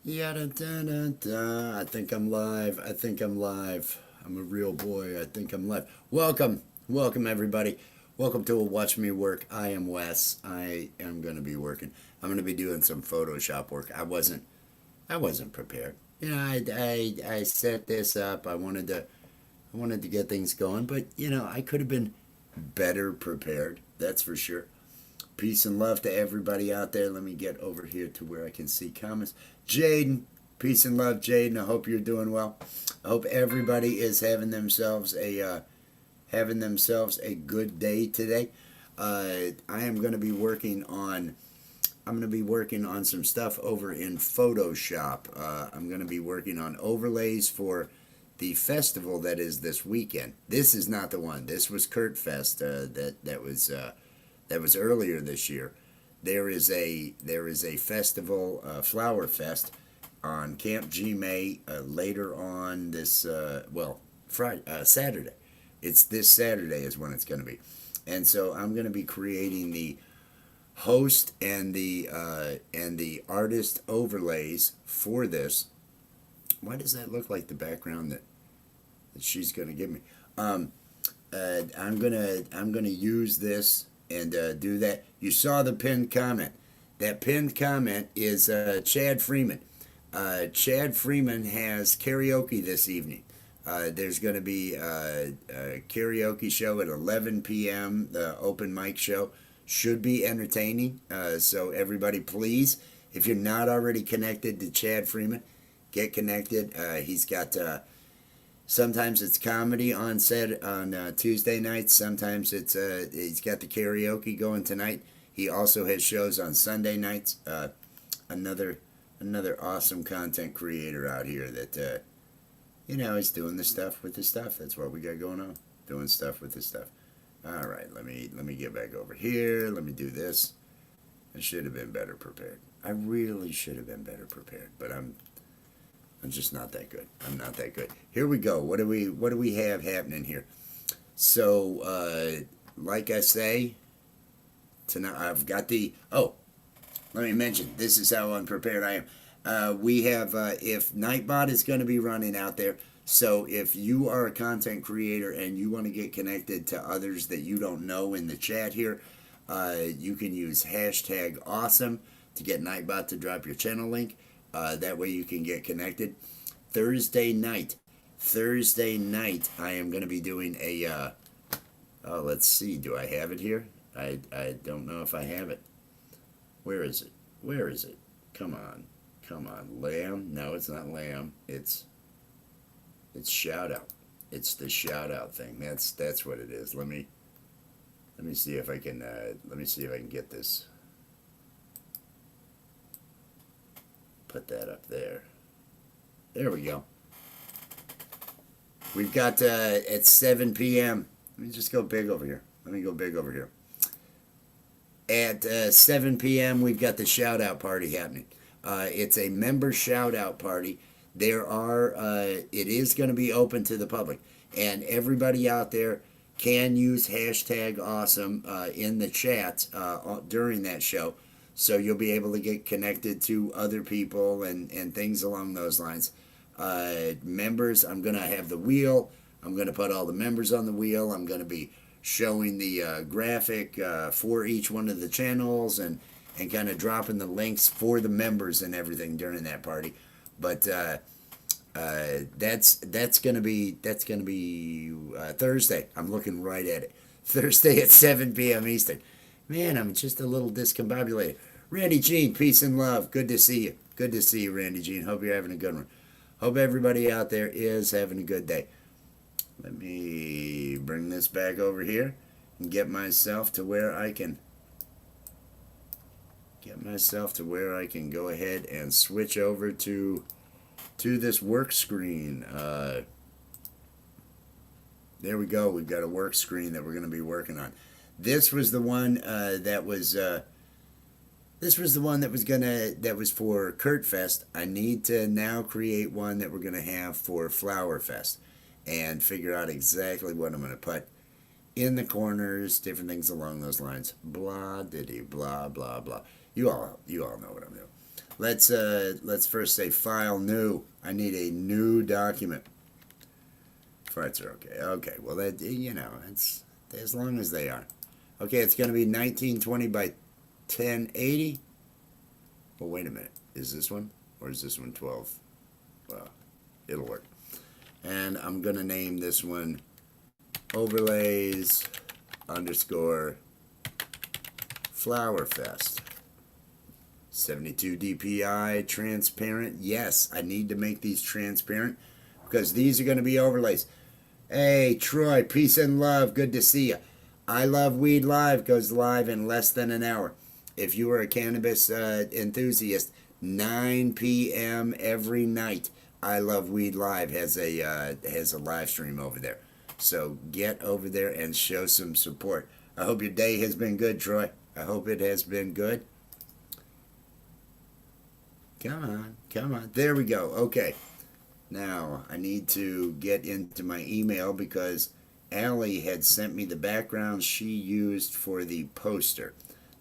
Yada da da da. I think I'm live. I think I'm live. I'm a real boy. I think I'm live. Welcome. Welcome, everybody. Welcome to a Watch Me Work. I am Wes. I am going to be working. I'm going to be doing some Photoshop work. I wasn't prepared. I set this up. I wanted to get things going, but I could have been better prepared. That's for sure. Peace and love to everybody out there. Let me get over here to where I can see comments. Jaden, peace and love, Jaden. I hope you're doing well. I hope everybody is having themselves a good day today. I am going to be working on. I'm going to be working on some stuff over in Photoshop. I'm going to be working on overlays for the festival that is this weekend. This is not the one. This was Kurt Fest. That was earlier this year. There is a festival, FlowerFest, on CAMPGMAY later on this Friday, Saturday. It's this Saturday is when it's going to be, and so I'm going to be creating the host and the artist overlays for this. Why does that look like the background that she's going to give me? I'm gonna use this and do that. You saw the pinned comment. That pinned comment is Chad Freeman. Chad Freeman has karaoke this evening. There's going to be a karaoke show at 11 p.m. The open mic show should be entertaining. So everybody, please, if you're not already connected to Chad Freeman, get connected. He's got sometimes it's comedy on Tuesday nights. Sometimes he's got the karaoke going tonight. He also has shows on Sunday nights. Another awesome content creator out here that he's doing the stuff with the stuff. That's what we got going on. Doing stuff with the stuff. All right, let me get back over here. Let me do this. I should have been better prepared. I really should have been better prepared, but I'm just not that good. I'm not that good. Here we go. What do we have happening here? So, like I say, tonight I've got the. Oh, let me mention. This is how unprepared I am. We have if Nightbot is going to be running out there. So if you are a content creator and you want to get connected to others that you don't know in the chat here, you can use hashtag awesome to get Nightbot to drop your channel link. That way you can get connected. Thursday night, I am going to be doing a. Oh, let's see. Do I have it here? I don't know if I have it. Where is it? Where is it? Come on. Lamb? No, it's not lamb. It's shout out. It's the shout out thing. That's what it is. Let me see if I can get this. Put that up there. There we go. We've got at 7 p.m. Let me just go big over here. Let me go big over here. At 7 p.m. we've got the shout out party happening. It's a member shout out party. It is going to be open to the public, and everybody out there can use hashtag awesome in the chat during that show. So you'll be able to get connected to other people and things along those lines. Members, I'm going to have the wheel. I'm going to put all the members on the wheel. I'm going to be showing the graphic for each one of the channels and kind of dropping the links for the members and everything during that party. But that's gonna be Thursday. I'm looking right at it. Thursday at 7 p.m. Eastern. Man, I'm just a little discombobulated. Randy Jean, peace and love. Good to see you. Good to see you, Randy Jean. Hope you're having a good one. Hope everybody out there is having a good day. Let me bring this back over here and get myself to where I can go ahead and switch over to this work screen. There we go. We've got a work screen that we're going to be working on. This was the one that was for Kurt Fest. I need to now create one that we're going to have for FlowerFest and figure out exactly what I'm going to put in the corners, different things along those lines. Blah diddy blah blah blah. You all know what I'm doing. Let's first say file new. I need a new document. Farts are okay. Okay, well that it's as long as they are. Okay, it's going to be 1920 by 1080. Well, wait a minute. Is this one or is this one 12? Well, it'll work. And I'm going to name this one overlays underscore FlowerFest. 72 DPI, transparent. Yes, I need to make these transparent because these are going to be overlays. Hey, Troy, peace and love. Good to see you. I Love Weed Live goes live in less than an hour. If you are a cannabis enthusiast, 9 p.m. every night, I Love Weed Live has a live stream over there. So get over there and show some support. I hope your day has been good, Troy. I hope it has been good. Come on, come on. There we go. Okay. Now, I need to get into my email because Allie had sent me the background she used for the poster.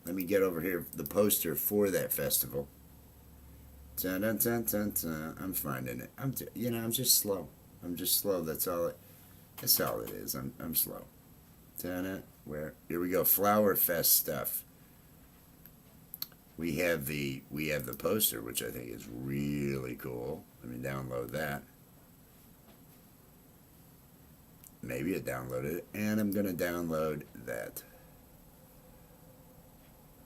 Let me get over here the poster for that festival. Dun, dun, dun, dun, dun. I'm finding it. I'm just slow. I'm just slow. That's all it is. I'm slow. Dun, where? Here we go. FlowerFest stuff. We have the poster, which I think is really cool. Let me download that. Maybe it downloaded it, and I'm going to download that.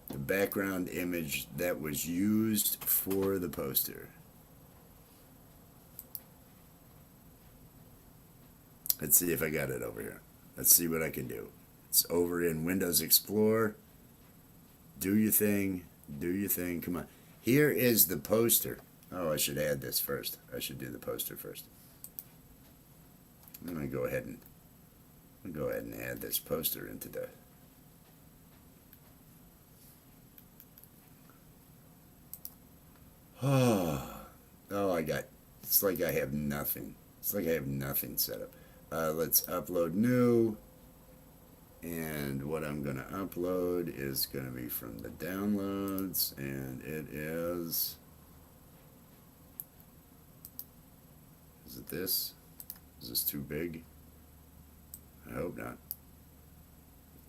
The background image that was used for the poster. Let's see if I got it over here. Let's see what I can do. It's over in Windows Explorer. Do your thing. Do your thing. Come on. Here is the poster. Oh, I should add this first. I should do the poster first. I'm going to go ahead and add this poster into the... It's like I have nothing. It's like I have nothing set up. Let's upload new. And what I'm going to upload is going to be from the downloads, and it is it this? Is this too big? I hope not.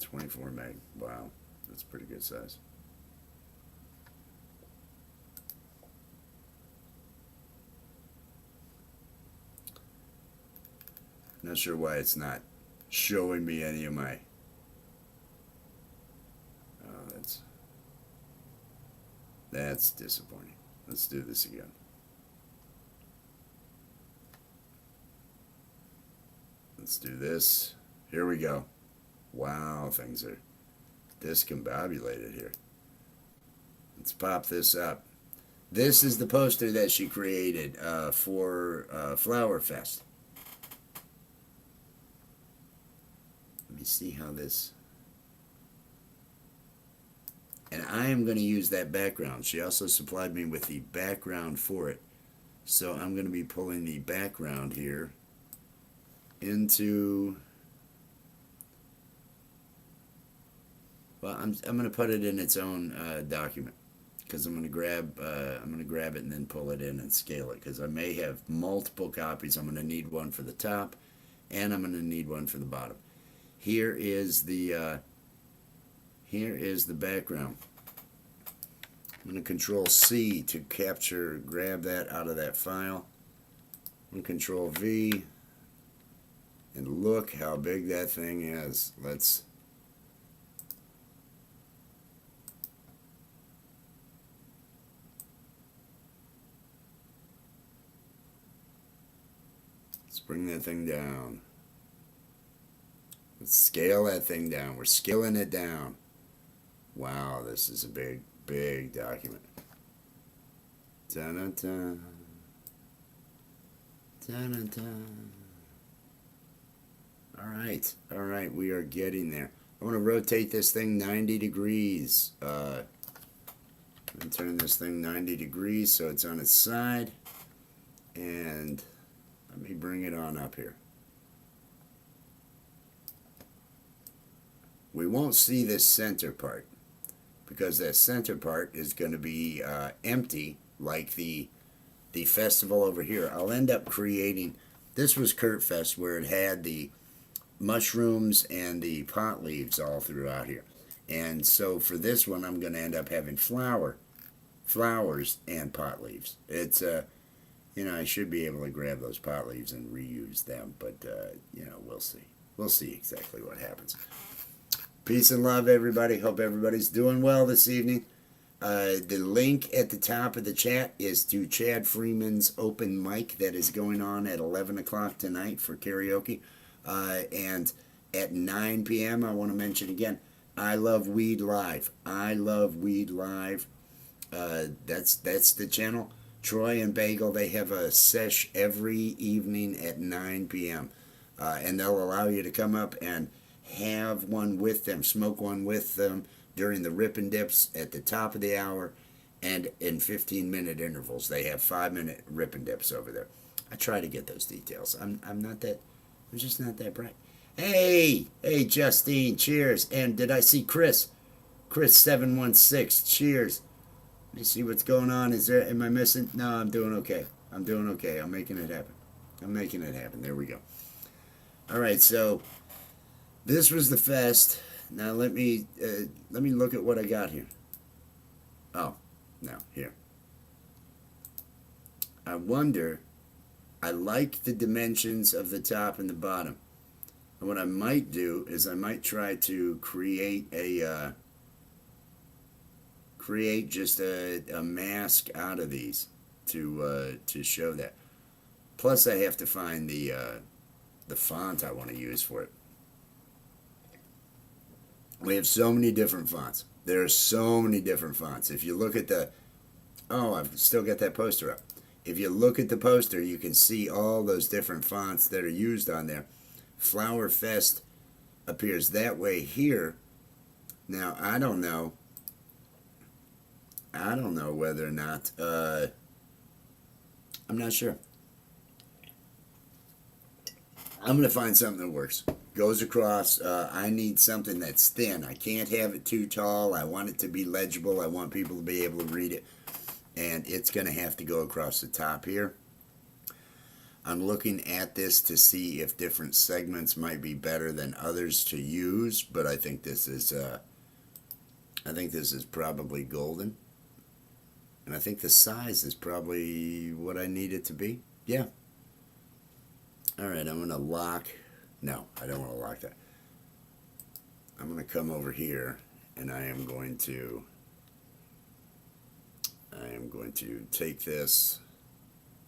24 meg. Wow, that's pretty good size. Not sure why it's not showing me any of my... Oh, that's disappointing. Let's do this again. Let's do this. Here we go. Wow, things are discombobulated here. Let's pop this up. This is the poster that she created for FlowerFest. Let me see how this... And I am going to use that background. She also supplied me with the background for it. So I'm going to be pulling the background here into... Well, I'm going to put it in its own document because I'm going to grab it and then pull it in and scale it because I may have multiple copies. I'm going to need one for the top and I'm going to need one for the bottom. Here is the background. I'm going to Control C to grab that out of that file. And Control V. And look how big that thing is. Let's bring that thing down. Let's scale that thing down. We're scaling it down. Wow, this is a big, big document. Dun-dun-dun. Dun-dun-dun. All right, we are getting there. I want to rotate this thing 90 degrees. And turn this thing 90 degrees so it's on its side. And let me bring it on up here. We won't see this center part because that center part is going to be empty like the festival over here. I'll end up creating. This was Kurtfest, where it had the mushrooms and the pot leaves all throughout here. And so for this one, I'm going to end up having flowers and pot leaves. It's I should be able to grab those pot leaves and reuse them, but we'll see. We'll see exactly what happens. Peace and love, everybody. Hope everybody's doing well this evening. The link at the top of the chat is to Chad Freeman's open mic that is going on at 11 o'clock tonight for karaoke. And at 9 p.m., I want to mention again, I Love Weed Live. I Love Weed Live. That's the channel. Troy and Bagel, they have a sesh every evening at 9 p.m. And they'll allow you to come up and have one with them, smoke one with them during the rip and dips at the top of the hour and in 15-minute intervals. They have 5-minute rip and dips over there. I try to get those details. I'm just not that bright. Hey, Justine, cheers. And did I see Chris 716, cheers. Let me see what's going on. Am I missing? No, I'm doing okay. I'm making it happen. There we go. All right, so this was the fest. Now let me look at what I got here. Oh, no, here. I like the dimensions of the top and the bottom. And what I might do is I might try to create just a mask out of these to show that. Plus, I have to find the font I want to use for it. We have so many different fonts. There are so many different fonts. If you look at I've still got that poster up. If you look at the poster, you can see all those different fonts that are used on there. FlowerFest appears that way here. Now, I don't know whether or not, I'm not sure. I'm going to find something that works. Goes across. I need something that's thin. I can't have it too tall. I want it to be legible. I want people to be able to read it. And it's going to have to go across the top here. I'm looking at this to see if different segments might be better than others to use, but I think this is probably golden. And I think the size is probably what I need it to be. Yeah. All right, I'm going to lock. No, I don't want to lock that. I'm going to come over here, and I am going to take this,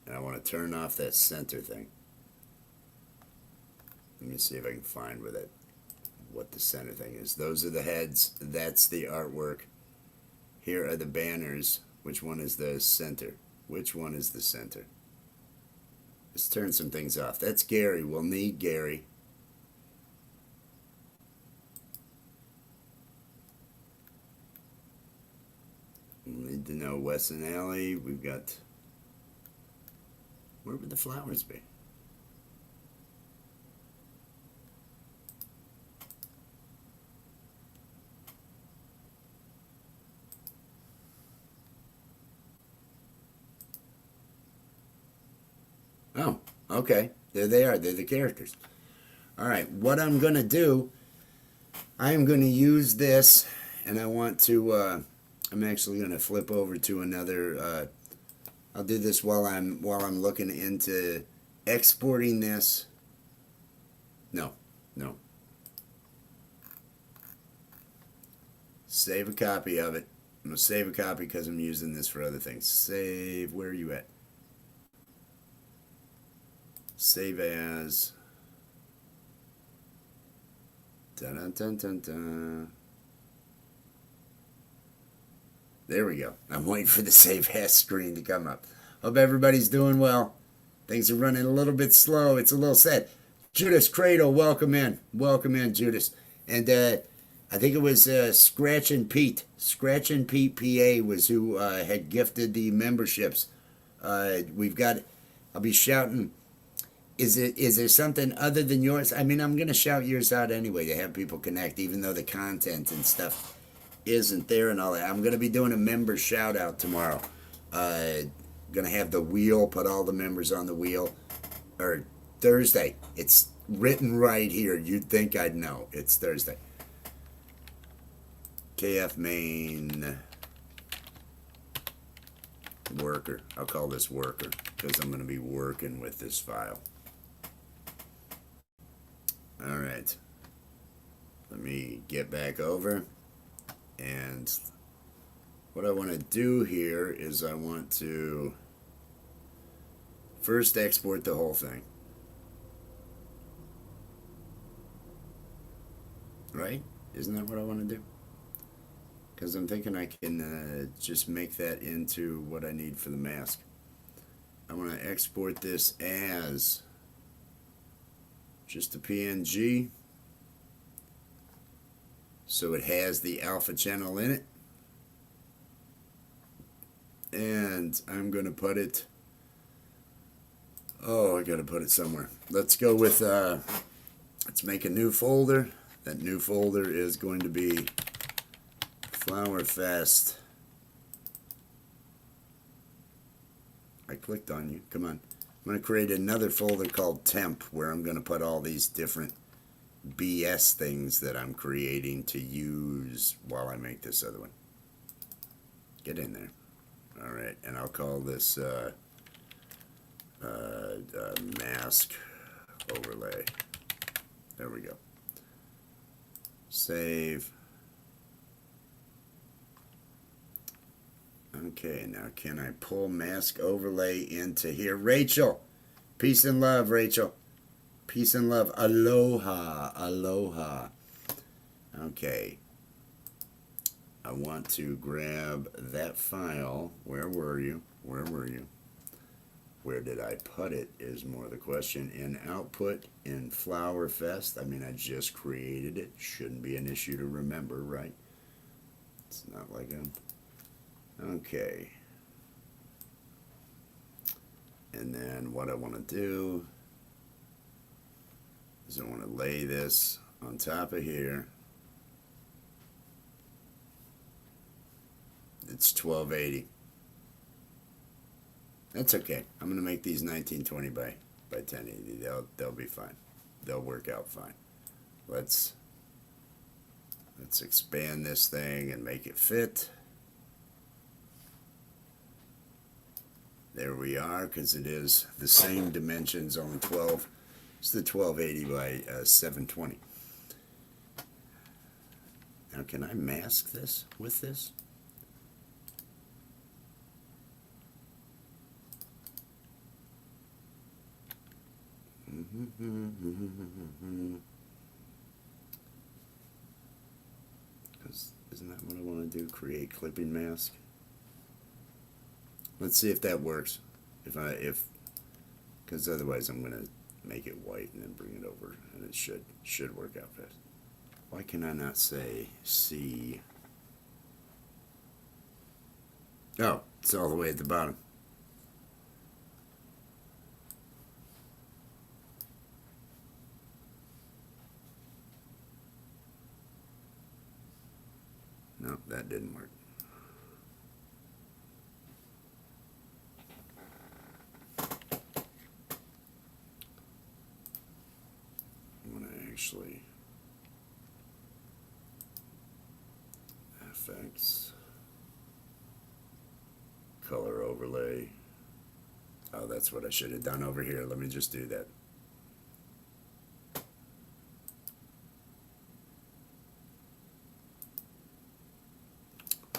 and I want to turn off that center thing. Let me see if I can find what the center thing is. Those are the heads. That's the artwork. Here are the banners. Which one is the center? Which one is the center? Let's turn some things off. That's Gary. We'll need Gary. We'll need to know Wes and Allie. We've got... Where would the flowers be? Oh, okay. There they are. They're the characters. All right. What I'm going to do, I am going to use this, and I want to, I'm actually going to flip over to another, I'll do this while I'm looking into exporting this. No. Save a copy of it. I'm going to save a copy because I'm using this for other things. Save, where are you at? Save as. Dun, dun, dun, dun. There we go. I'm waiting for the save as screen to come up. Hope everybody's doing well. Things are running a little bit slow. It's a little sad. Judas Cradle, welcome in. Welcome in, Judas. And I think it was Scratchin' Pete. Scratchin' Pete PA was who had gifted the memberships. We've got, I'll be shouting. Is there something other than yours? I mean, I'm going to shout yours out anyway to have people connect, even though the content and stuff isn't there and all that. I'm going to be doing a member shout out tomorrow. Gonna have the wheel, put all the members on the wheel. Or Thursday. It's written right here. You'd think I'd know. It's Thursday. KF main worker. I'll call this worker because I'm going to be working with this file. All right. Let me get back over. And what I want to do here is I want to first export the whole thing. Right? Isn't that what I want to do? Because I'm thinking I can just make that into what I need for the mask. I want to export this as just a PNG so it has the alpha channel in it. And I'm going to put it, I got to put it somewhere. Let's go with, let's make a new folder. That new folder is going to be FlowerFest. I clicked on you. Come on. I'm going to create another folder called Temp where I'm going to put all these different BS things that I'm creating to use while I make this other one. Get in there. All right. And I'll call this mask overlay. There we go. Save. Okay, now can I pull mask overlay into here? Rachel, peace and love, Rachel. Peace and love. Aloha, aloha. Okay. I want to grab that file. Where were you? Where were you? Where did I put it is more the question. In output in FlowerFest. I mean, I just created it. Shouldn't be an issue to remember, right? It's not like I'm... Okay. And then what I want to do is I want to lay this on top of here. It's 1280. That's okay. I'm going to make these 1920 by 1080. They'll be fine. They'll work out fine. Let's expand this thing and make it fit. There we are, because it is the same dimensions, only 12. It's the 1280 by 720. Now, can I mask this with this? Because isn't that what I want to do? Create clipping mask. Let's see if that works. Because otherwise I'm gonna make it white and then bring it over, and it should work out fast. Why can I not say C? Oh, it's all the way at the bottom. No, that didn't work. Actually, effects, color overlay. Oh, that's what I should have done over here. Let me just do that.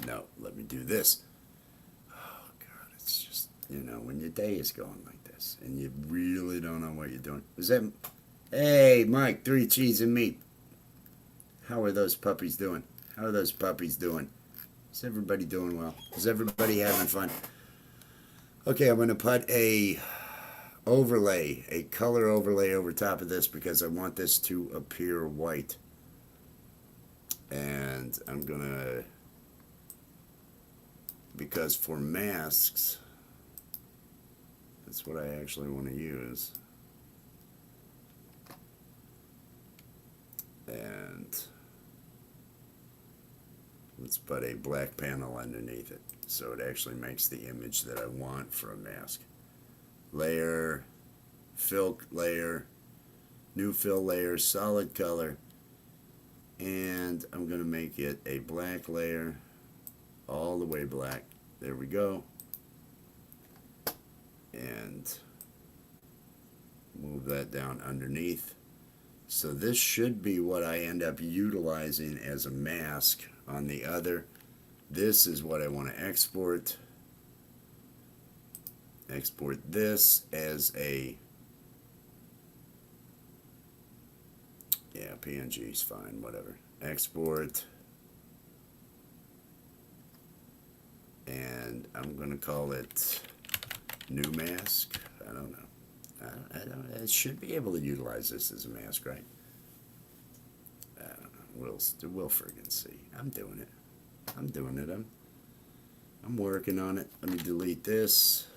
No, let me do this. Oh God, it's just, you know, when your day is going like this and you really don't know what you're doing. Is that... Hey, Mike, 3 cheese and meat. How are those puppies doing? How are those puppies doing? Is everybody doing well? Is everybody having fun? Okay, I'm going to put a overlay, a color overlay over top of this because I want this to appear white. And I'm going to, because for masks, that's what I actually want to use. And Let's put a black panel underneath it so it actually makes the image that I want for a mask. Layer, fill layer, new fill layer, solid color, and I'm going to make it a black layer, all the way black. There we go. And move that down underneath. So this should be what I end up utilizing as a mask on the other. This is what I want to export. Export this as a, yeah, PNG is fine, whatever. Export. And I'm going to call it new mask. I don't know. I should be able to utilize this as a mask, right? I don't know. We'll friggin' see. I'm doing it. I'm doing it. I'm working on it. Let me delete this.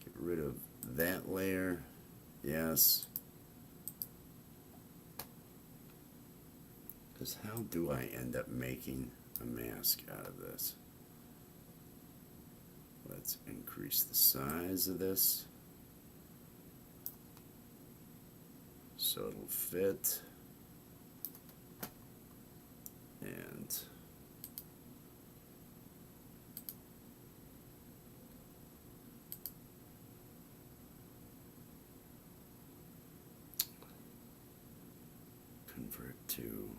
Get rid of that layer. Yes. Because how do I end up making a mask out of this? Let's increase the size of this so it'll fit, and convert to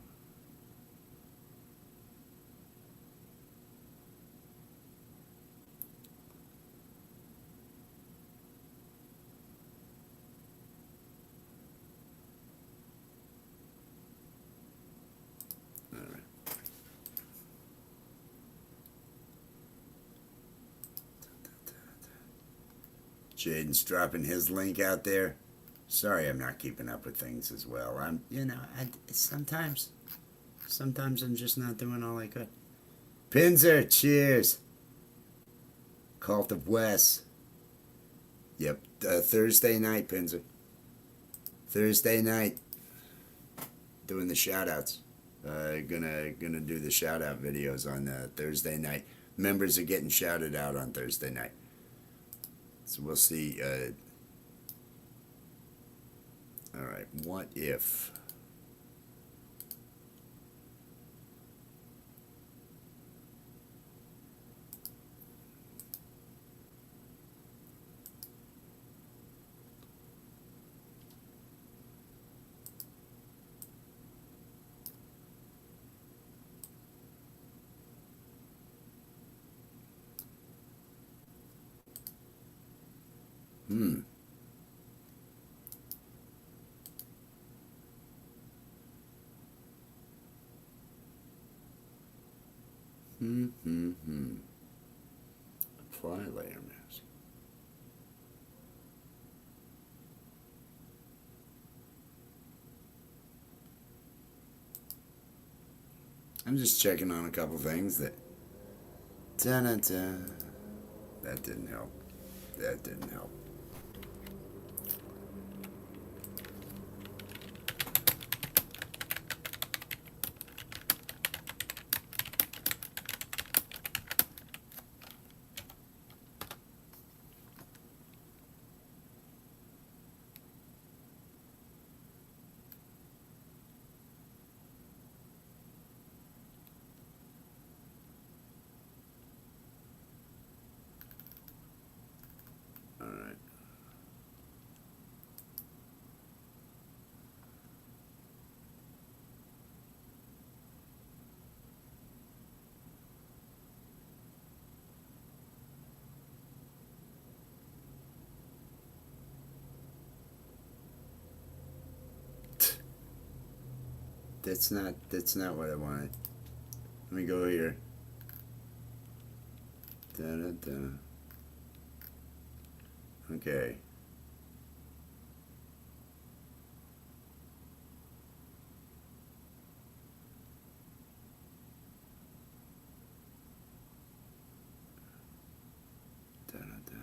Jaden's dropping his link out there. Sorry, I'm not keeping up with things as well. Sometimes I'm just not doing all I could. Pinzer, cheers. Cult of Wes. Yep, Thursday night, Pinzer. Thursday night. Doing the shout-outs. Gonna do the shout-out videos on Thursday night. Members are getting shouted out on Thursday night. So we'll see. All right, what if? Hmm. Apply layer mask. I'm just checking on a couple things that. Ta-da-da. That didn't help. That didn't help. That's not what I wanted. Let me go here. Da-da-da. Okay. Da-da-da.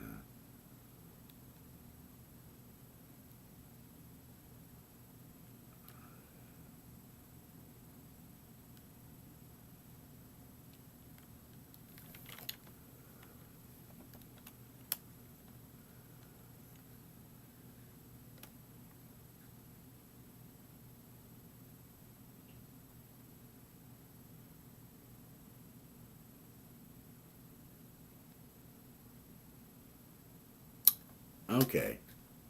Okay.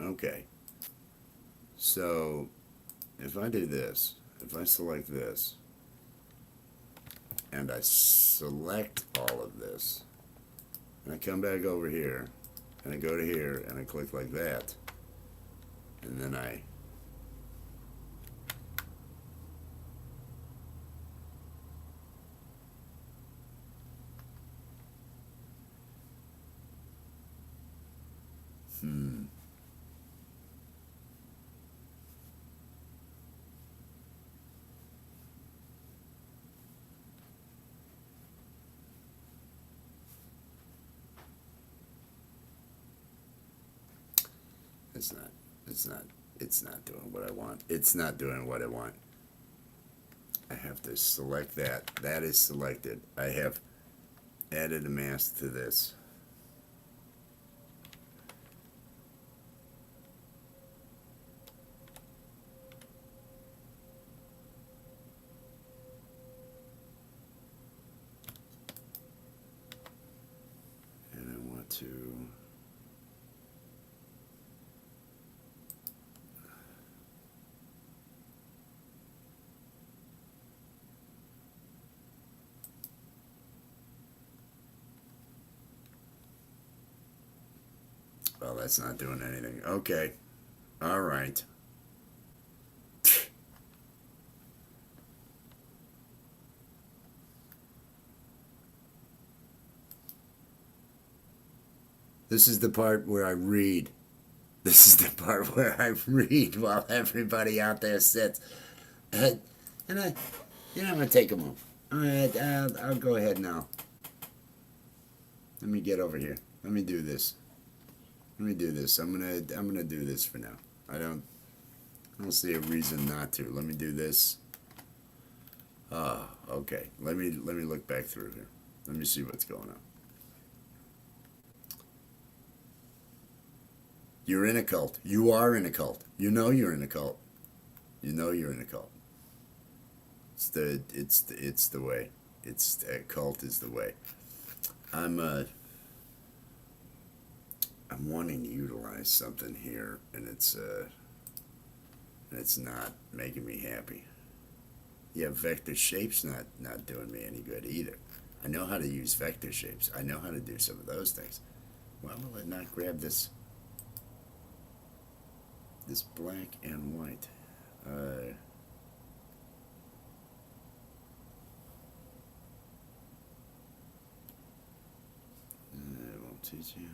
Okay. So if I do this, if I select this, and I select all of this, and I come back over here, and I go to here, and I click like that, and then I it's not, it's not, it's not doing what I want. It's not doing what I want. I have to select that. That is selected. I have added a mask to this. And I want to well, that's not doing anything. Okay. All right. This is the part where I read. This is the part where I read while everybody out there sits. And I, I'm gonna take a move. All right, I'll go ahead now. Let me get over here. Let me do this. Let me do this. I'm gonna do this for now. I don't see a reason not to. Let me do this. Okay. Let me look back through here. Let me see what's going on. You're in a cult. You are in a cult. You know you're in a cult. You know you're in a cult. It's the way. A cult is the way. I'm wanting to utilize something here, and it's not making me happy. Yeah, vector shapes not doing me any good either. I know how to use vector shapes. I know how to do some of those things. Why will it not grab this black and white? I won't teach you.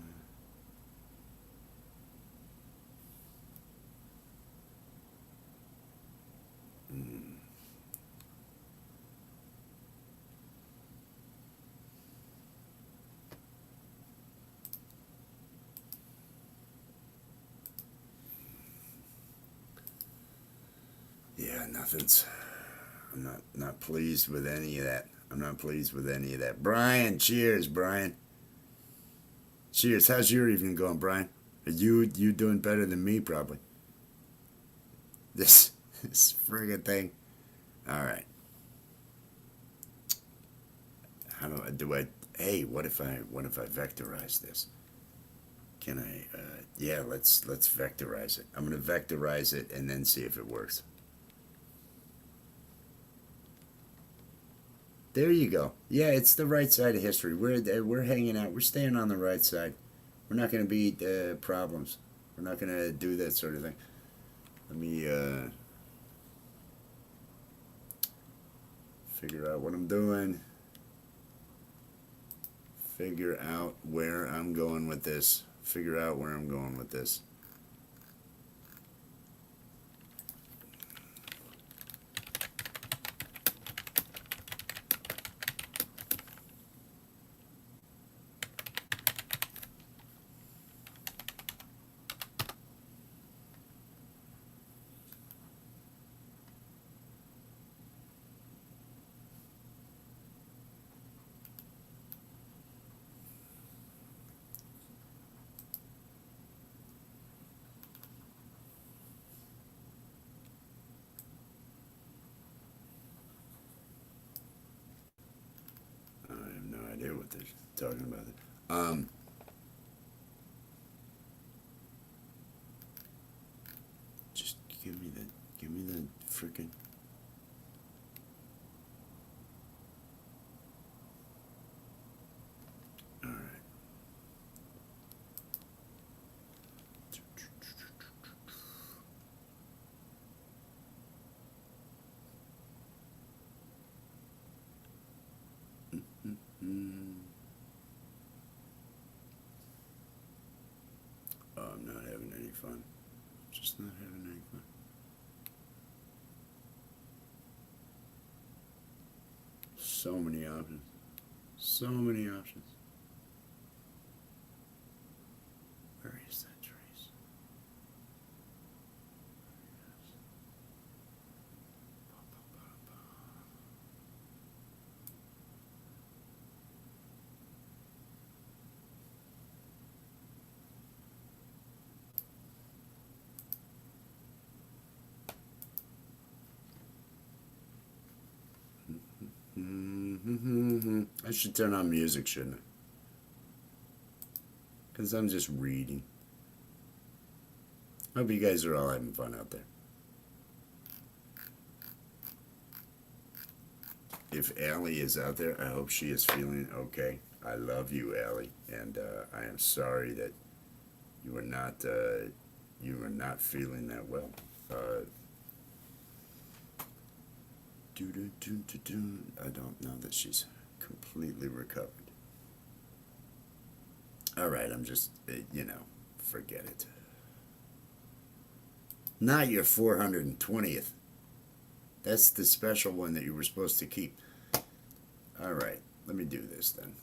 Yeah, nothing's. I'm not pleased with any of that. I'm not pleased with any of that. Brian, cheers, Brian. Cheers. How's your evening going, Brian? Are you doing better than me, probably? This friggin' thing. All right. How do I? Hey, what if I vectorize this? Can I? Yeah, let's vectorize it. I'm gonna vectorize it and then see if it works. There you go. Yeah, it's the right side of history. We're hanging out. We're staying on the right side. We're not going to be problems. We're not going to do that sort of thing. Let me figure out what I'm doing. Figure out where I'm going with this. Figure out where I'm going with this. I have no idea what they're talking about. freaking... Alright. Oh, I'm not having any fun. Just not having any fun. So many options. So many options. Where is that trace? I should turn on music, shouldn't I? Because I'm just reading. Hope you guys are all having fun out there. If Allie is out there, I hope she is feeling okay. I love you, Allie, and I am sorry that you are not feeling that well. I don't know that she's completely recovered. All right, I'm just, forget it. Not your 420th. That's the special one that you were supposed to keep. All right, let me do this then.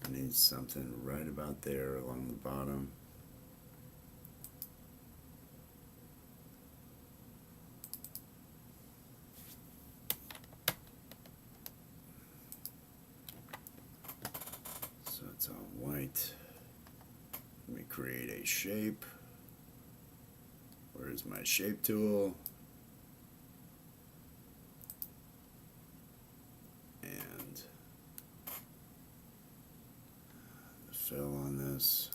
I need something right about there along the bottom. So it's all white. Let me create a shape. Where's my shape tool? And the fill on this.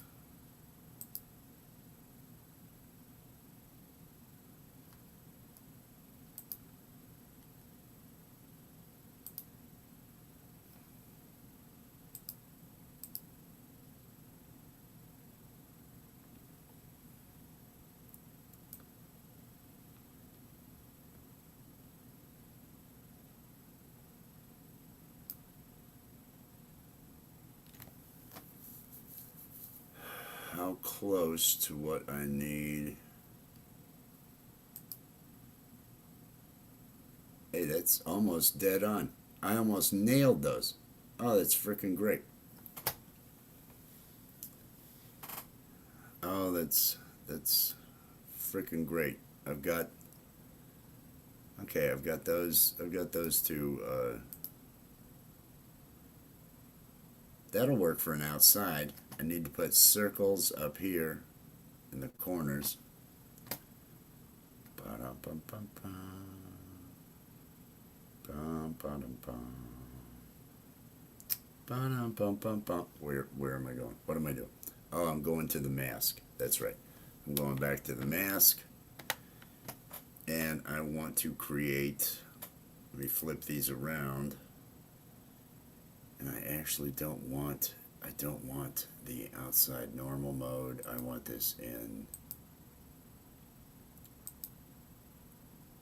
How close to what I need? Hey, that's almost dead on. I almost nailed those. Oh, that's freaking great. Oh, that's freaking great. I've got those two. That'll work for an outside. I need to put circles up here in the corners. Where am I going? What am I doing? Oh, I'm going to the mask. That's right. I'm going back to the mask. And I want to create, let me flip these around. And I actually don't want the outside normal mode. I want this in,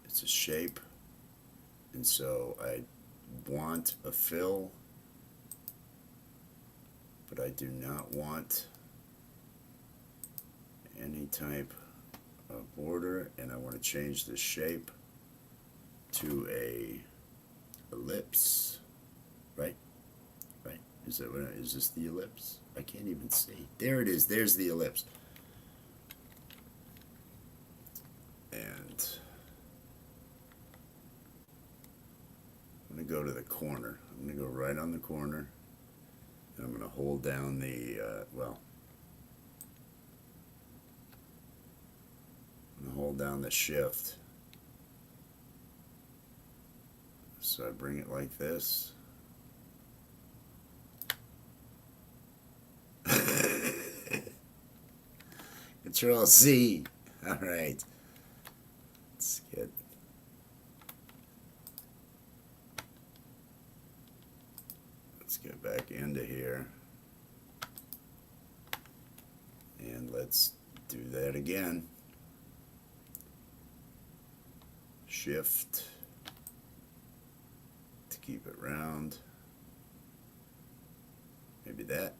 it's a shape. And so I want a fill, but I do not want any type of border, and I want to change the shape to a ellipse, right? Right? Is this the ellipse? I can't even see. There it is. There's the ellipse. And I'm going to go to the corner. I'm going to go right on the corner, and I'm going to hold down the, I'm going to hold down the shift, So I bring it like this. Control C. All right. Let's get back into here. And let's do that again. Shift to keep it round. Maybe that.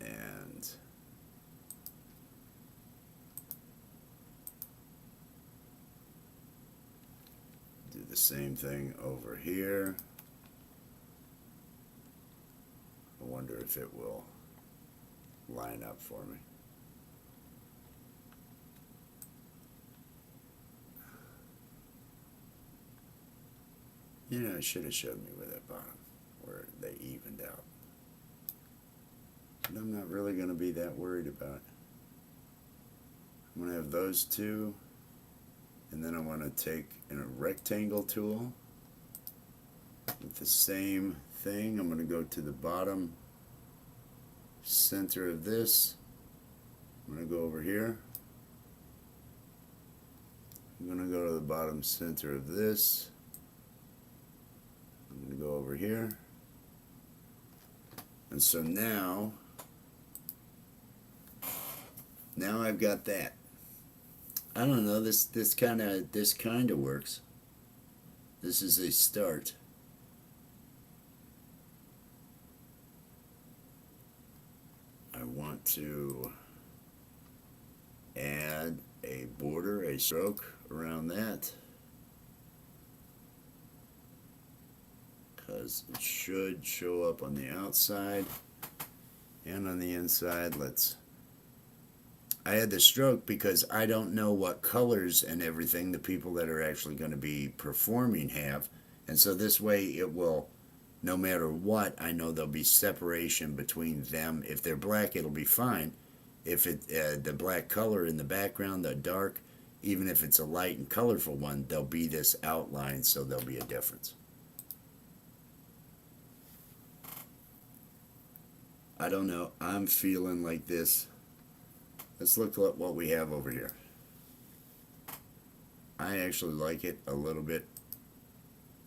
And do the same thing over here. I wonder if it will line up for me. You know, it should have showed me where that bottom, where they evened out. But I'm not really going to be that worried about it. I'm going to have those two, and then I want to take a rectangle tool with the same thing. I'm going to go to the bottom center of this. I'm going to go over here. I'm going to go to the bottom center of this. I'm going to go over here. And so now I've got that. I don't know, this kind of works. This is a start. I want to add a border, a stroke around that, because it should show up on the outside and on the inside. I had the stroke because I don't know what colors and everything the people that are actually going to be performing have, and so this way it will, no matter what, I know there'll be separation between them. If they're black, it'll be fine. If the black color in the background, the dark, even if it's a light and colorful one, there'll be this outline, so there'll be a difference. I don't know. I'm feeling like this. Let's look at what we have over here. I actually like it a little bit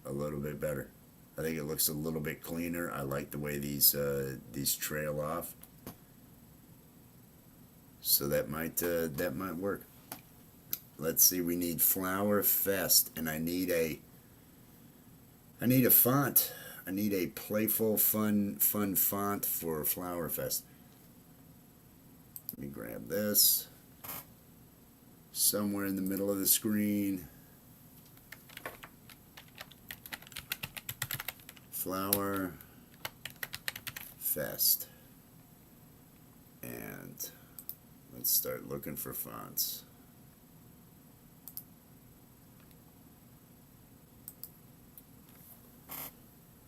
better. I think it looks a little bit cleaner. I like the way these trail off. So that might work. Let's see. We need FlowerFest, and I need a font. I need a playful, fun font for FlowerFest. Let me grab this. Somewhere in the middle of the screen. FlowerFest. And let's start looking for fonts.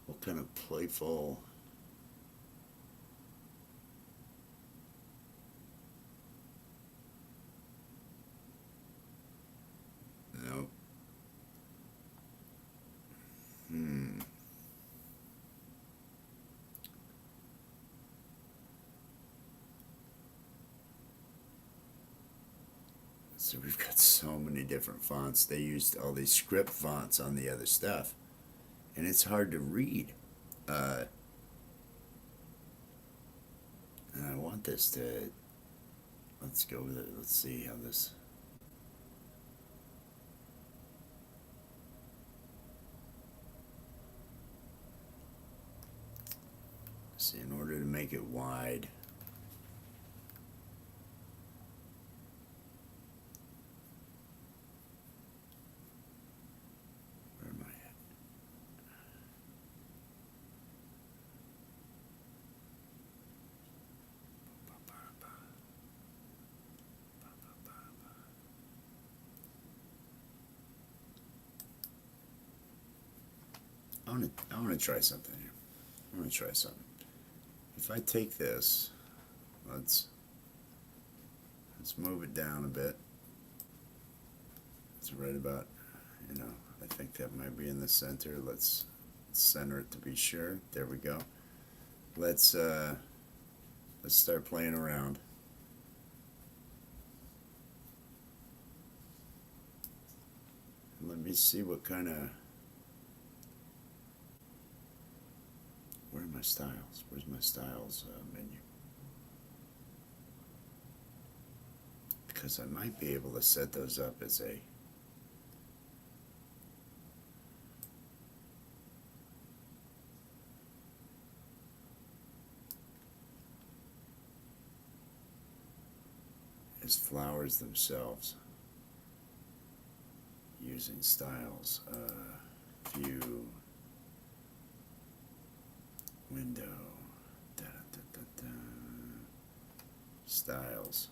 What kind of playful... Nope. So we've got so many different fonts. They used all these script fonts on the other stuff, and it's hard to read. And I want this to... Let's go with it. Let's see how this... See, in order to make it wide, where am I at? I want to try something here. I want to try something. If I take this, let's move it down a bit. Let's It's right about, I think that might be in the center. Let's center it to be sure. There we go. Let's start playing around. Let me see what kind of, where are my styles? Where's my styles menu? Because I might be able to set those up as flowers themselves, using styles, view, window, da, da, da, da, styles.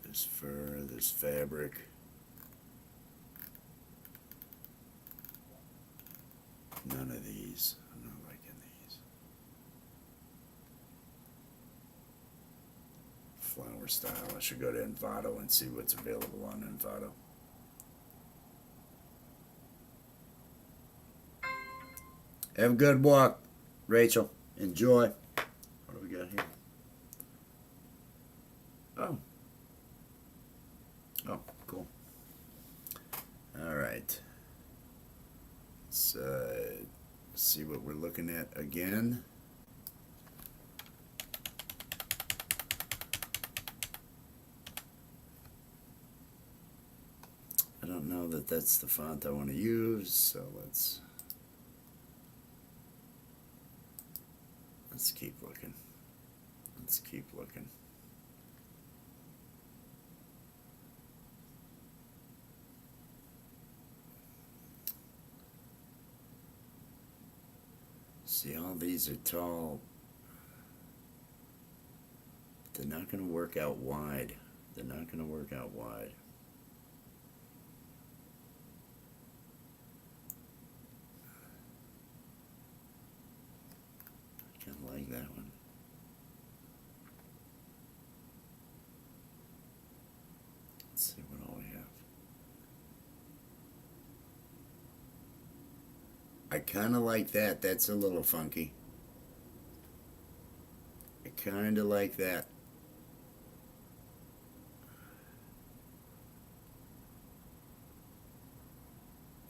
This fur, this fabric. None of these. I'm not liking these. Flower style. I should go to Envato and see what's available on Envato. Have a good walk, Rachel. Enjoy. What do we got here? Oh. Oh, cool. All right. Let's see what we're looking at again. I don't know that that's the font I want to use, so let's keep looking. Let's keep looking. See, all these are tall. They're not going to work out wide. They're not going to work out wide. I kind of like that one. Let's see what all we have. I kind of like that. That's a little funky. I kind of like that.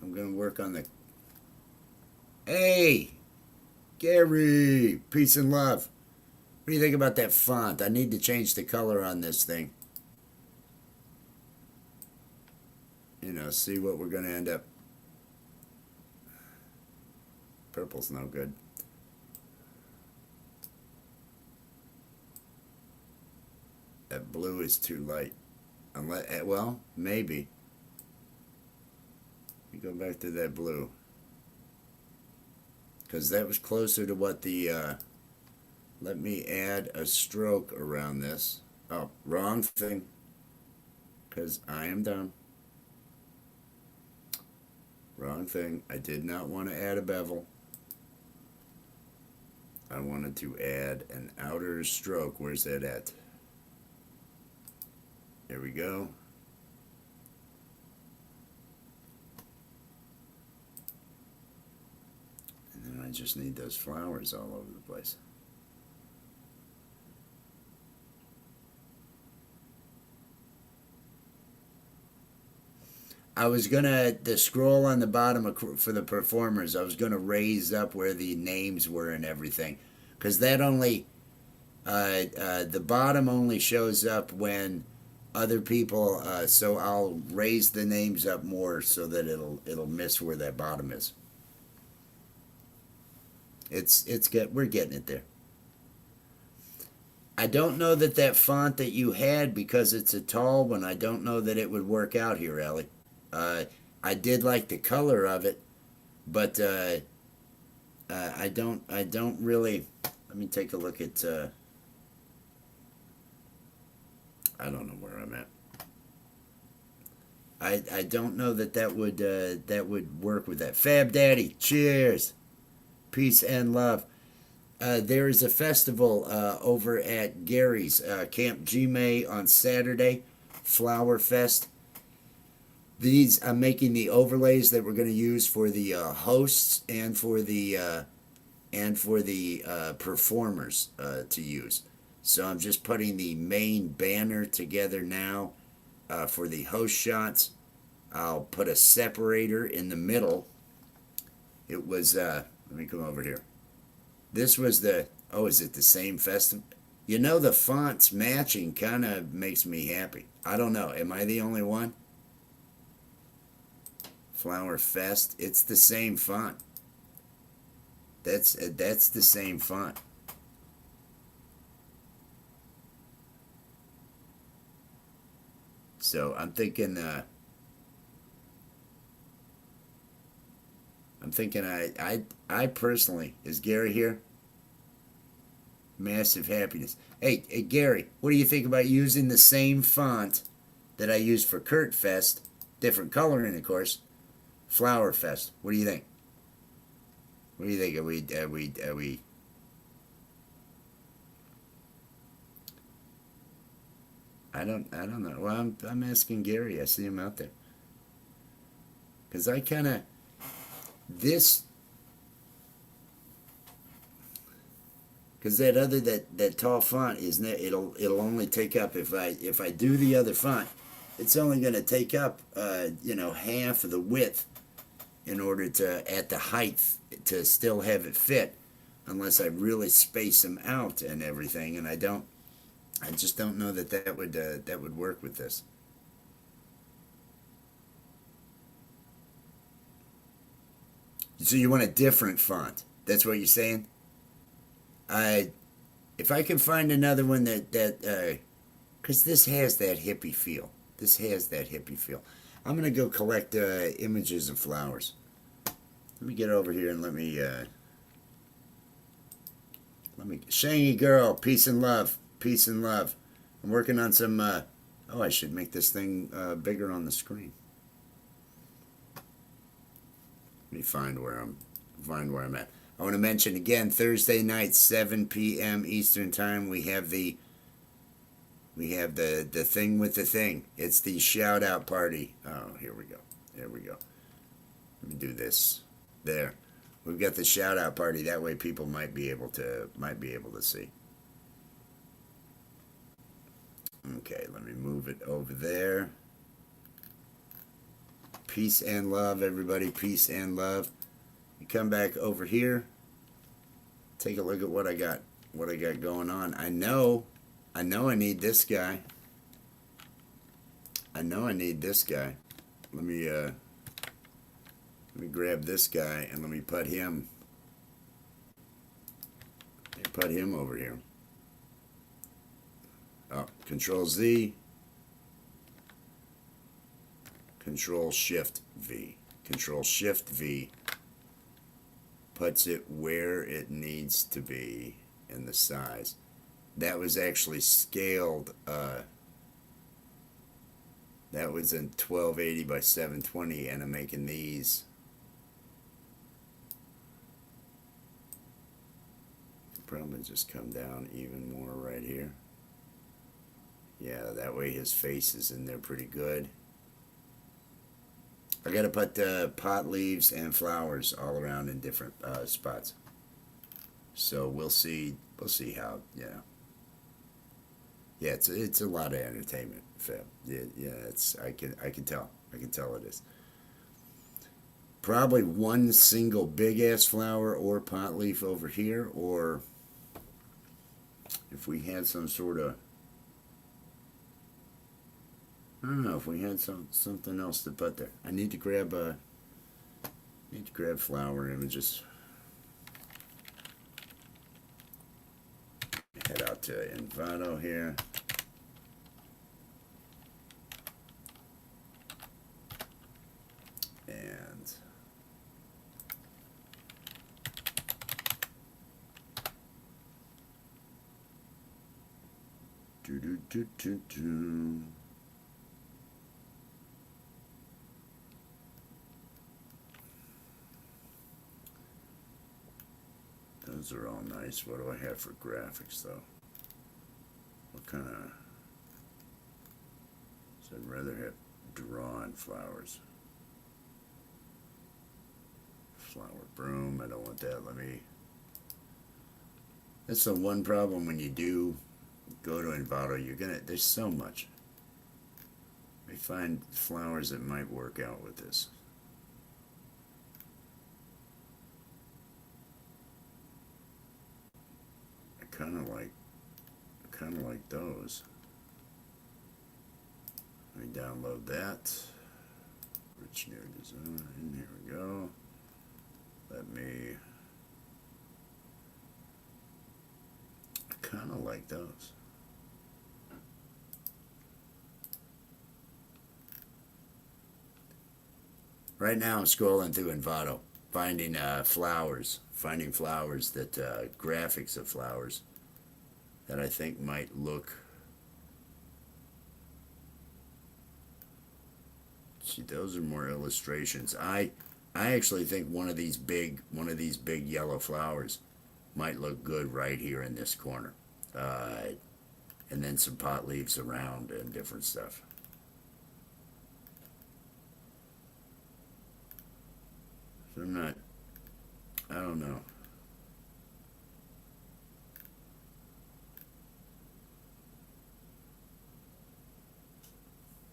I'm going to work on the... Hey! Gary! Peace and love. What do you think about that font? I need to change the color on this thing. You know, see what we're going to end up. Purple's no good. That blue is too light. Unless, well, maybe. We go back to that blue. Because that was closer to what the... let me add a stroke around this. Oh, wrong thing. Because I am done. Wrong thing. I did not want to add a bevel. I wanted to add an outer stroke. Where's that at? There we go. And then I just need those flowers all over the place. I was gonna, the scroll on the bottom for the performers, I was gonna raise up where the names were and everything, because that only, the bottom only shows up when other people, so I'll raise the names up more so that it'll miss where that bottom is. We're getting it there. I don't know that font that you had, because it's a tall one, I don't know that it would work out here, Ellie. I did like the color of it, but I don't really. Let me take a look at. I don't know where I'm at. I don't know that would work with that. Fab Daddy, cheers, peace and love. There is a festival over at Gary's CAMPGMAY on Saturday, FlowerFest. These I'm making the overlays that we're going to use for the hosts and for the performers to use. So I'm just putting the main banner together now for the host shots. I'll put a separator in the middle. It was let me come over here. This was the, oh, is it the same festival? You know, the fonts matching kind of makes me happy. I don't know. Am I the only one? FlowerFest. It's the same font. That's the same font. So I'm thinking I personally, is Gary here? Massive happiness. Hey Gary, what do you think about using the same font that I used for Kurt Fest, different coloring of course, FlowerFest? What do you think? What do you think? Are we I don't know. Well, I'm asking Gary. I see him out there. Cuz I kind of this because that tall font is it'll only take up if I do the other font, it's only going to take up half of the width in order to at the height to still have it fit, unless I really space them out and everything, and I just don't know that would work with this. So you want a different font? That's what you're saying? I, if I can find another one because this has that hippie feel. This has that hippie feel. I'm gonna go collect images of flowers. Let me get over here and let me Shangy girl, peace and love, peace and love. I'm working on some. Oh, I should make this thing bigger on the screen. Let me find where I'm at. I want to mention again, Thursday night, 7 p.m. Eastern Time, we have the thing with the thing. It's the shout out party. Oh, here we go. There we go. Let me do this. There. We've got the shout out party. That way people might be able to see. Okay, let me move it over there. Peace and love, everybody. Peace and love. You come back over here. Take a look at what I got going on. I know I need this guy. Let me grab this guy and let me put him over here. Oh, Control Z, Control Shift V. Control Shift V puts it where it needs to be in the size. That was actually scaled. That was in 1280 by 720, and I'm making these. Probably just come down even more right here. Yeah, that way his face is in there pretty good. I gotta put pot leaves and flowers all around in different spots. So we'll see how, yeah, it's a lot of entertainment, Fab. Yeah, it's I can tell it is. Probably one single big ass flower or pot leaf over here, or if we had some sort of, I don't know, if we had something else to put there. I need to grab flower images. Head out to Envato here. And do. Those are all nice. What do I have for graphics though? What kind of... So I'd rather have drawn flowers. Flower broom, I don't want that. Let me... That's the one problem when you do go to Envato. You're gonna... There's so much. I find flowers that might work out with this. I kind of like those. Let me download that. Rich new design. Here we go. Let me... I kind of like those. Right now I'm scrolling through Envato, finding flowers that, graphics of flowers that I think might look... See, those are more illustrations. I actually think one of these big yellow flowers might look good right here in this corner. And then some pot leaves around and different stuff. So I don't know.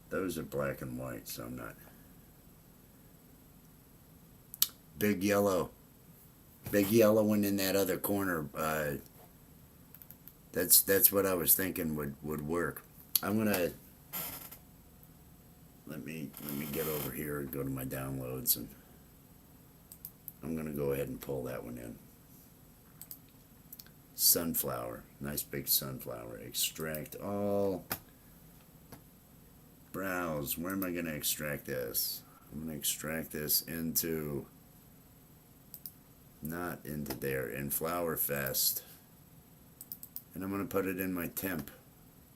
Those are black and white, so I'm not. Big yellow one in that other corner. That's what I was thinking would work. I'm gonna let me get over here and go to my downloads, and I'm gonna go ahead and pull that one in. Sunflower, nice big sunflower. Extract all. Browse. Where am I gonna extract this? I'm gonna extract this into, not into there, in FlowerFest. And I'm going to put it in my temp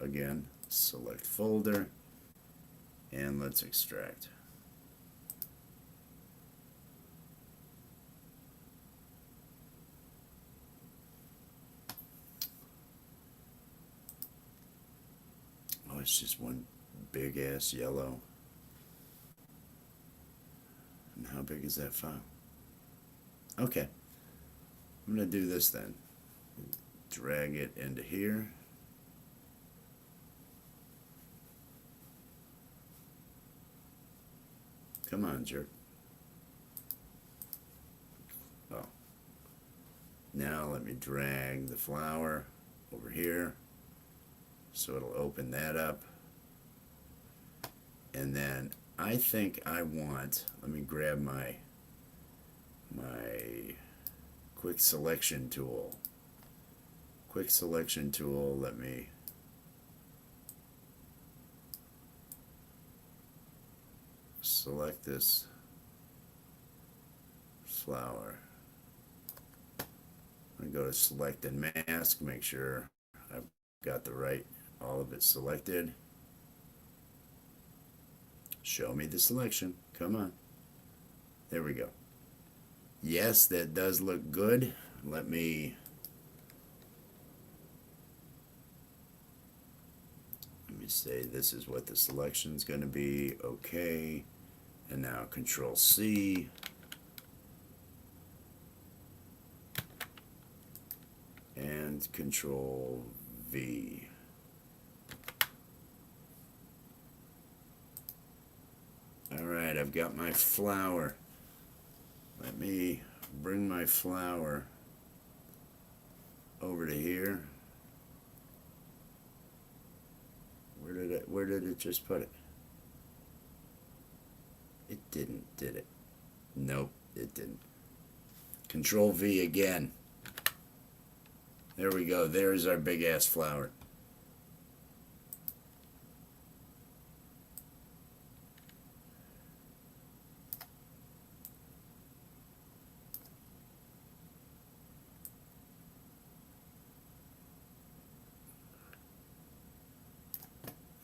again. Select folder. And let's extract. Oh, it's just one big ass yellow. And how big is that file? Okay. I'm going to do this then. Drag it into here. Come on, jerk. Oh. Now let me drag the flower over here so it'll open that up. And then I think I want, let me grab my quick selection tool. Quick selection tool, let me select this flower. I'm going to go to select and mask, make sure I've got the right, all of it selected. Show me the selection. Come on. There we go. Yes, that does look good. Let me say this is what the selection is going to be. Okay. And now Control C. And Control V. Alright, I've got my flower. Let me bring my flower over to here. Where did it just put it? It didn't, did it? Nope, it didn't. Control V again. There we go. There's our big ass flower.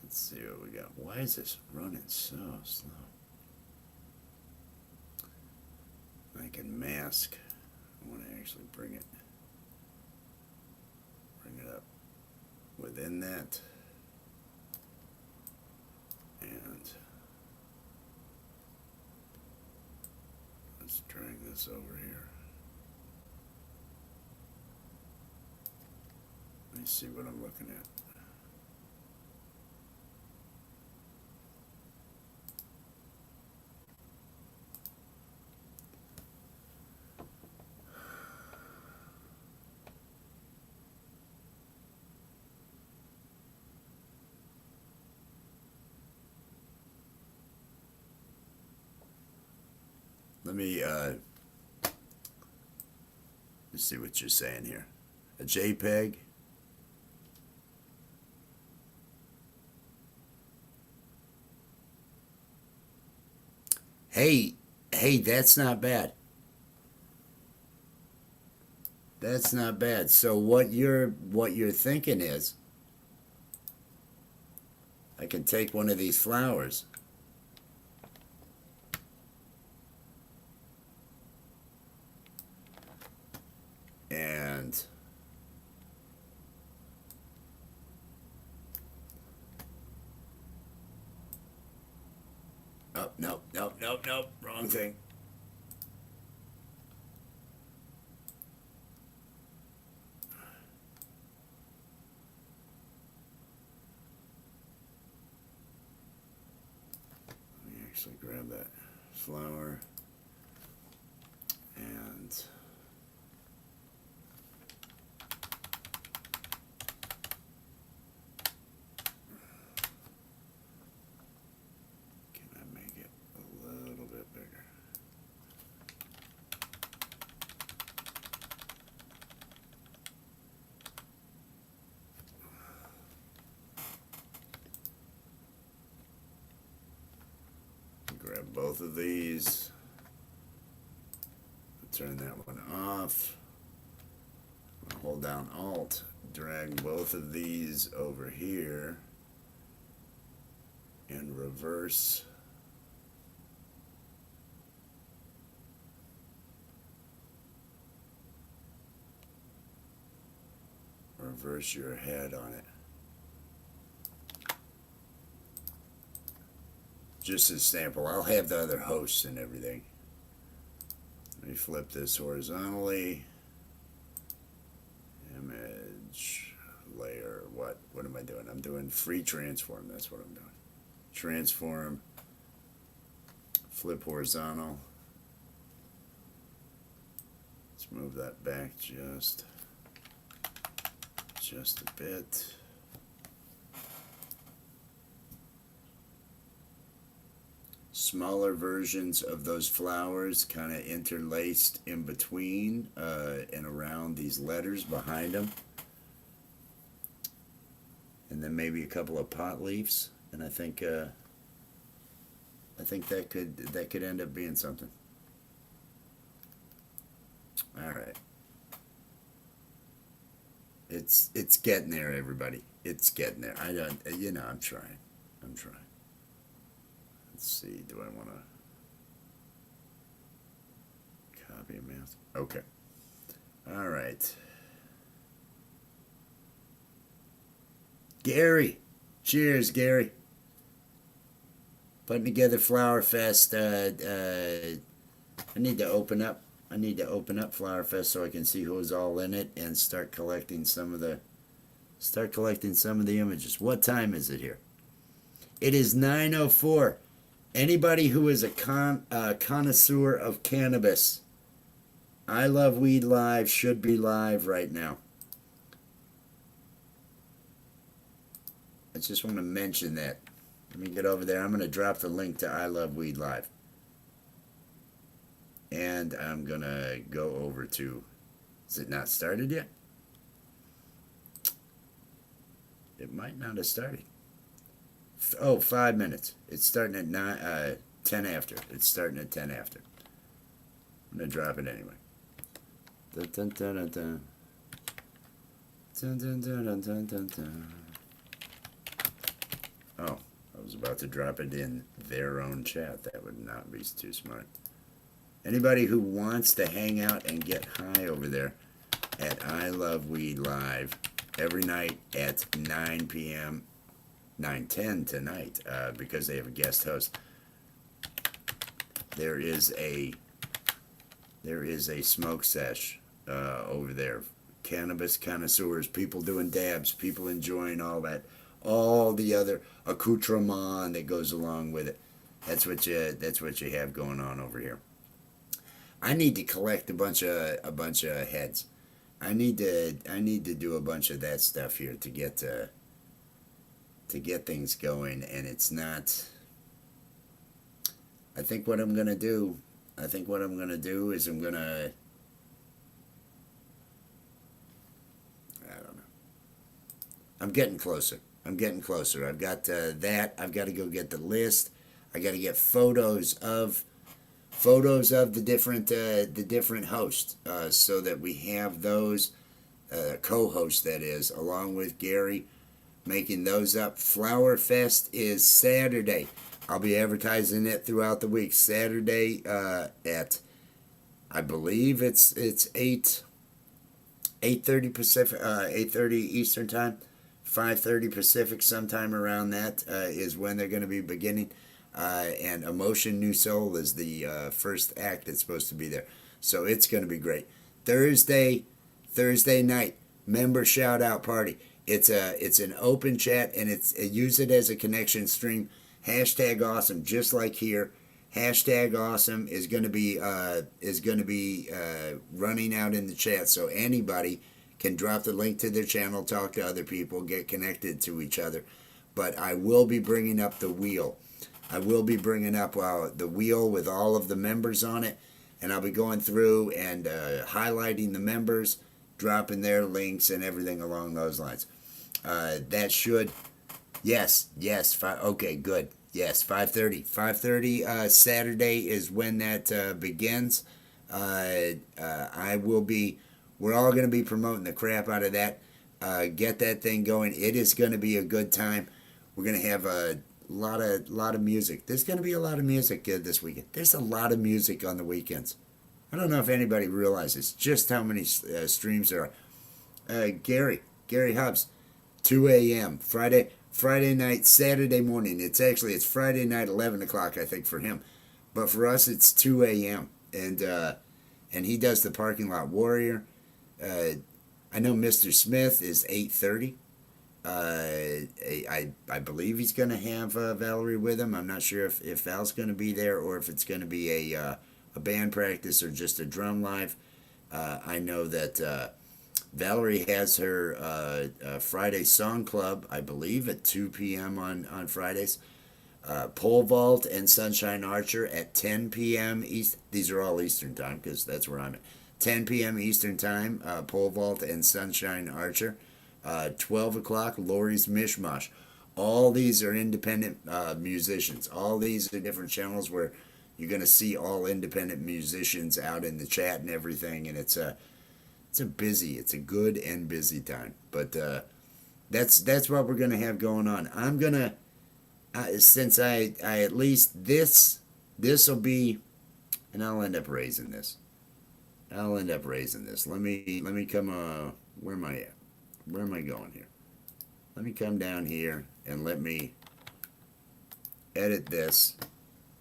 Let's see what we got. Why is this running so slow? I can mask. I want to actually bring it. within that. And let's drag this over here. Let me see what I'm looking at. Let me let's see what you're saying here. A JPEG. Hey, that's not bad. That's not bad. So what you're thinking is, I can take one of these flowers and oh, nope, wrong thing. Let me actually grab that flower and grab both of these, turn that one off, hold down Alt, drag both of these over here, and reverse your head on it. Just as sample. I'll have the other hosts and everything. Let me flip this horizontally. Image, layer, what am I doing? I'm doing free transform, that's what I'm doing. Transform, flip horizontal. Let's move that back just a bit. Smaller versions of those flowers kind of interlaced in between and around these letters behind them, and then maybe a couple of pot leaves, and I think that could end up being something. All right, it's getting there, everybody. It's getting there. I don't, I'm trying. Let's see, do I want to copy a mask? Okay. All right. Gary. Cheers, Gary. Putting together FlowerFest. I need to open up FlowerFest so I can see who's all in it and start collecting some of the images. What time is it here? It is 9:04. Anybody who is a connoisseur of cannabis, I Love Weed Live should be live right now. I just want to mention that. Let me get over there. I'm going to drop the link to I Love Weed Live. And I'm going to go over to, is it not started yet? It might not have started. Oh, 5 minutes. It's starting at 10 after. It's starting at 10 after. I'm going to drop it anyway. Dun, dun, dun, dun, dun. Dun, dun, dun, dun, dun, dun, dun. Oh, I was about to drop it in their own chat. That would not be too smart. Anybody who wants to hang out and get high over there at I Love Weed Live every night at 9 p.m., 9:10 tonight, because they have a guest host. There is a smoke sesh over there. Cannabis connoisseurs, people doing dabs, people enjoying all that, all the other accoutrement that goes along with it. That's what you have going on over here. I need to collect a bunch of heads. I need to do a bunch of that stuff here to get things going, and it's not. I think what I'm gonna do is I'm gonna. I don't know. I'm getting closer. I've got that. I've got to go get the list. I got to get photos of the different hosts, so that we have those co-hosts, that is, along with Gary, making those up. FlowerFest is Saturday. I'll be advertising it throughout the week. Saturday at, I believe it's 8:30 Pacific, 8:30 Eastern time, 5:30 Pacific, sometime around that is when they're going to be beginning. And Emotion New Soul is the first act that's supposed to be there. So it's going to be great. Thursday night, member shout out party. It's an open chat, and use it as a connection stream. Hashtag awesome, just like here. Hashtag awesome is going to be running out in the chat, so anybody can drop the link to their channel, talk to other people, get connected to each other. But I will be bringing up the wheel. I will be bringing up the wheel with all of the members on it, and I'll be going through and highlighting the members, dropping their links and everything along those lines. That should, yes, okay, good. Yes, 5:30. 5:30 Saturday is when that begins. We're all going to be promoting the crap out of that. Get that thing going. It is going to be a good time. We're going to have a lot of music. There's going to be a lot of music this weekend. There's a lot of music on the weekends. I don't know if anybody realizes just how many streams there are. Gary Hubbs, 2 a.m. Friday night, Saturday morning. It's Friday night, 11 o'clock, I think, for him. But for us, it's 2 a.m. And he does the Parking Lot Warrior. I know Mr. Smith is 8:30. I believe he's going to have Valerie with him. I'm not sure if Val's going to be there or if it's going to be a band practice or just a drum live. I know that Valerie has her Friday Song Club, I believe, at 2 p.m. on Fridays. Pole Vault and Sunshine Archer at 10 p.m. East. These are all Eastern time because that's where I'm at. 10 p.m. Eastern time, Pole Vault and Sunshine Archer. 12 o'clock, Lori's Mishmash. All these are independent musicians. All these are different channels where you're going to see all independent musicians out in the chat and everything. And it's a good and busy time. But that's what we're going to have going on. I'm going to, since I at least this will be, and I'll end up raising this. Let me come, where am I at? Where am I going here? Let me come down here and let me edit this.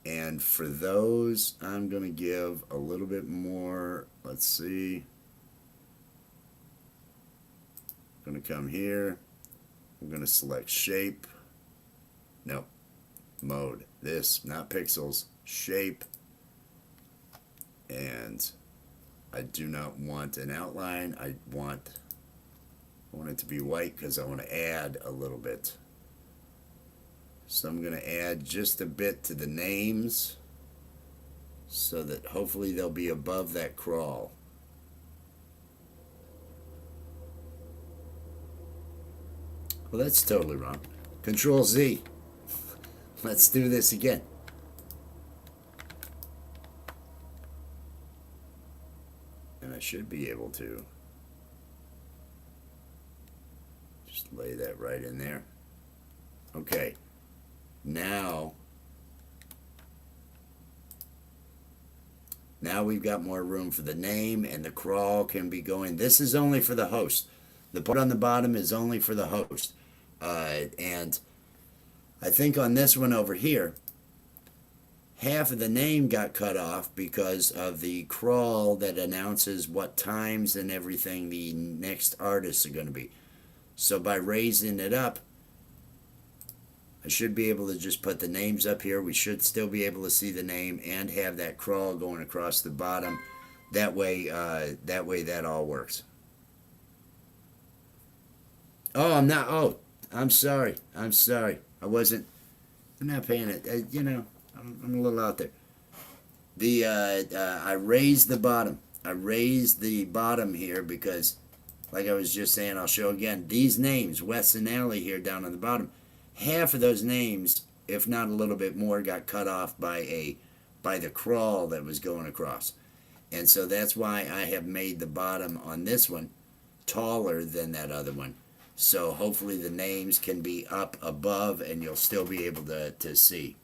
And for those, I'm going to give a little bit more. Let's see. I'm going to come here. I'm going to select shape. No. Mode. This, not pixels. Shape. And I do not want an outline. I want it to be white because I want to add a little bit. So I'm going to add just a bit to the names so that hopefully they'll be above that crawl. Well, that's totally wrong. Control Z. Let's do this again. And I should be able to just lay that right in there. Okay. Now we've got more room for the name, and the crawl can be going. This is only for the host. The part on the bottom is only for the host. And I think on this one over here, half of the name got cut off because of the crawl that announces what times and everything the next artists are going to be. So by raising it up, I should be able to just put the names up here. We should still be able to see the name and have that crawl going across the bottom. That way that all works. Oh, I'm not. Oh, I'm sorry. I'm sorry. I'm not paying it. I'm a little out there. I raised the bottom. I raised the bottom here because, like I was just saying, I'll show again. These names, Wes and Allie here down on the bottom, half of those names, if not a little bit more, got cut off by the crawl that was going across. And so that's why I have made the bottom on this one taller than that other one. So hopefully the names can be up above and you'll still be able to see.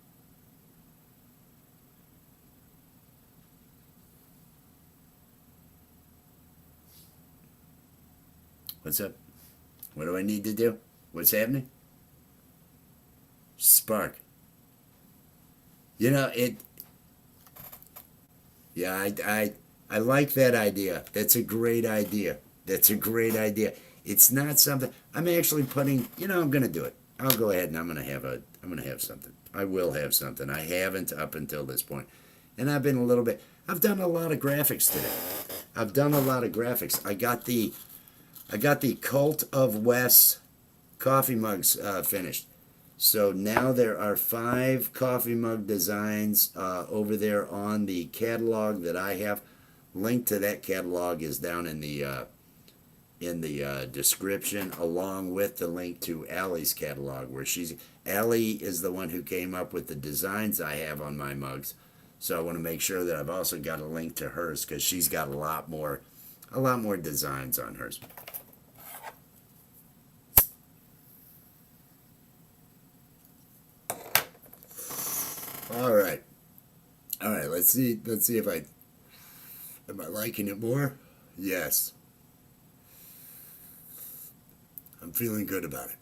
What's up? What do I need to do? What's happening? Spark. Yeah, I like that idea. That's a great idea. That's a great idea. It's not something I'm actually putting, I'm going to do it. I'll go ahead and I'm going to have something. I will have something. I haven't up until this point. And I've done a lot of graphics today. I've done a lot of graphics. I got the Cult of Wes coffee mugs finished. So now there are 5 coffee mug designs over there on the catalog that I have. Link to that catalog is down in the description, along with the link to Allie's catalog, where Allie is the one who came up with the designs I have on my mugs. So I want to make sure that I've also got a link to hers because she's got a lot more designs on hers. All right. Let's see if am I liking it more? Yes. I'm feeling good about it.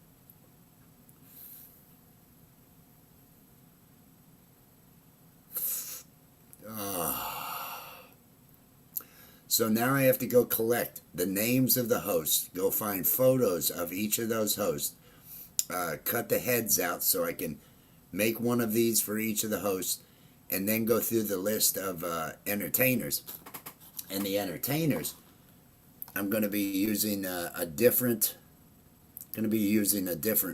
So now I have to go collect the names of the hosts, go find photos of each of those hosts, cut the heads out so I can make one of these for each of the hosts, and then go through the list of entertainers. And the entertainers, I'm going to be using a different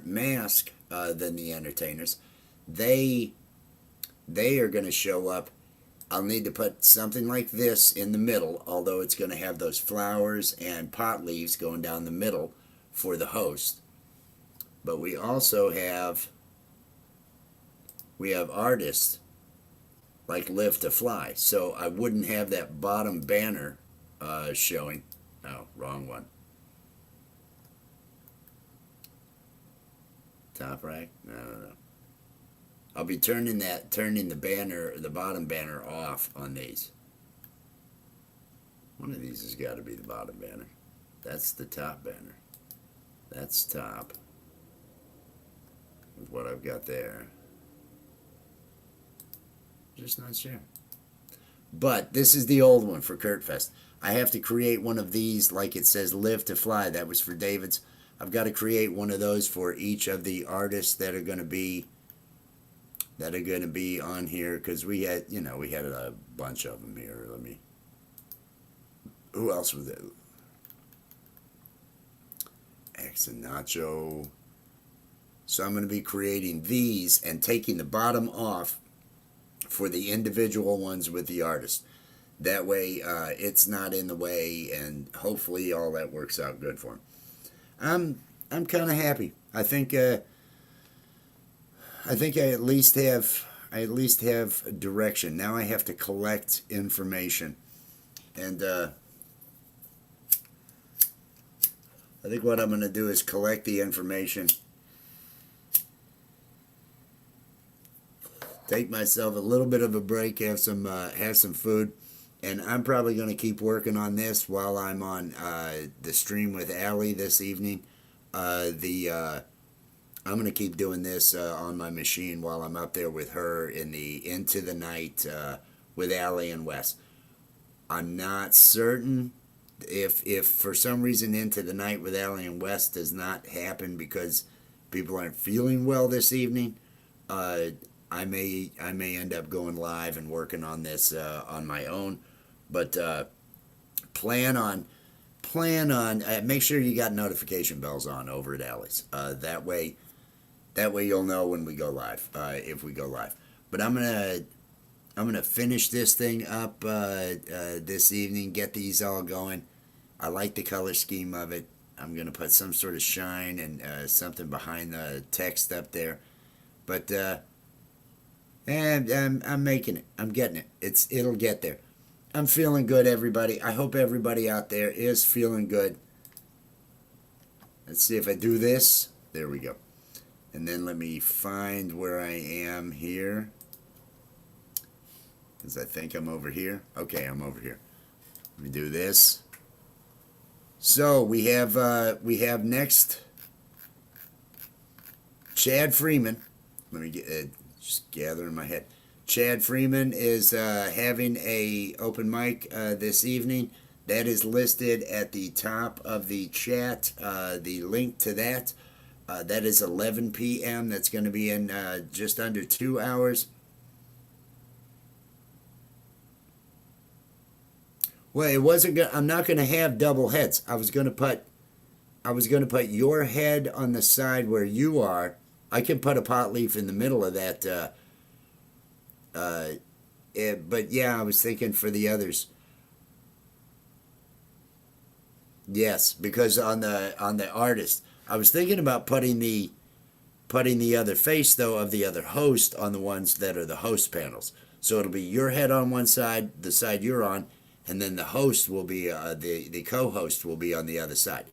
mask than the entertainers. They are going to show up. I'll need to put something like this in the middle, although it's going to have those flowers and pot leaves going down the middle for the host. But we also have artists like Live to Fly. So I wouldn't have that bottom banner showing. Oh, wrong one. Top rack? No. I'll be turning the bottom banner off on these. One of these has got to be the bottom banner. That's the top banner. That's top. With what I've got there. Just not sure. But this is the old one for Kurtfest. I have to create one of these, like it says Live to Fly. That was for David's. I've got to create one of those for each of the artists that are going to be on here, because we had a bunch of them here. Who else was it? X and Nacho. So I'm going to be creating these and taking the bottom off for the individual ones with the artist. That way it's not in the way, and hopefully all that works out good for him. I'm kind of happy. I think I at least have direction. Now I have to collect information, and I think what I'm going to do is collect the information, take myself a little bit of a break, have some food, And I'm probably going to keep working on this while I'm on the stream with Allie this evening. I'm going to keep doing this on my machine while I'm up there with her in the Into the Night with Allie and Wes. I'm not certain if for some reason Into the Night with Allie and Wes does not happen because people aren't feeling well this evening. I may end up going live and working on this on my own, but plan on make sure you got notification bells on over at Allie's. That way you'll know when we go live, if we go live. But I'm gonna finish this thing up this evening, get these all going. I like the color scheme of it. I'm gonna put some sort of shine and something behind the text up there. But and I'm making it. I'm getting it. It'll get there. I'm feeling good, everybody. I hope everybody out there is feeling good. Let's see if I do this. There we go. And then let me find where I am here. Because I think I'm over here. Okay, I'm over here. Let me do this. So we have next Chad Freeman. Let me get just gather in my head. Chad Freeman is having a open mic this evening. That is listed at the top of the chat. The link to that. That is 11 p.m. That's going to be in just under 2 hours. Well, it wasn't. I'm not going to have double heads. I was going to put your head on the side where you are. I can put a pot leaf in the middle of that. But yeah, I was thinking for the others. Yes, because on the artist, I was thinking about putting the other face though of the other host on the ones that are the host panels. So it'll be your head on one side, the side you're on, and then the host will be the co-host will be on the other side.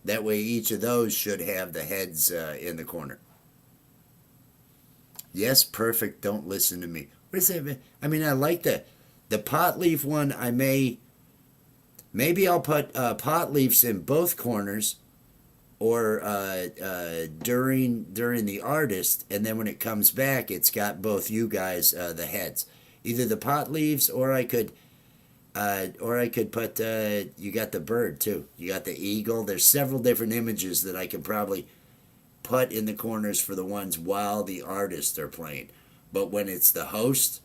That way, each of those should have the heads in the corner. Yes, perfect. Don't listen to me. What is that? I mean, I like the pot leaf one. Maybe I'll put pot leaves in both corners, or during the artist, and then when it comes back, it's got both you guys the heads, either the pot leaves, or I could put you got the bird too. You got the eagle. There's several different images that I could probably put in the corners for the ones while the artists are playing. But when it's the host,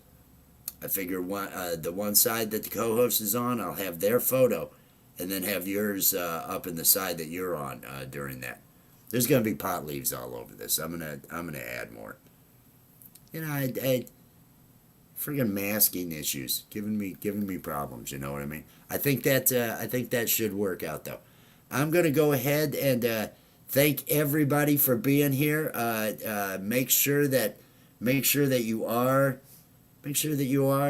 I figure the one side that the co-host is on, I'll have their photo, and then have yours up in the side that you're on during that. There's gonna be pot leaves all over this. I'm gonna add more. You know, I friggin' masking issues giving me problems. You know what I mean? I think that should work out though. I'm gonna go ahead and thank everybody for being here. Make sure that you are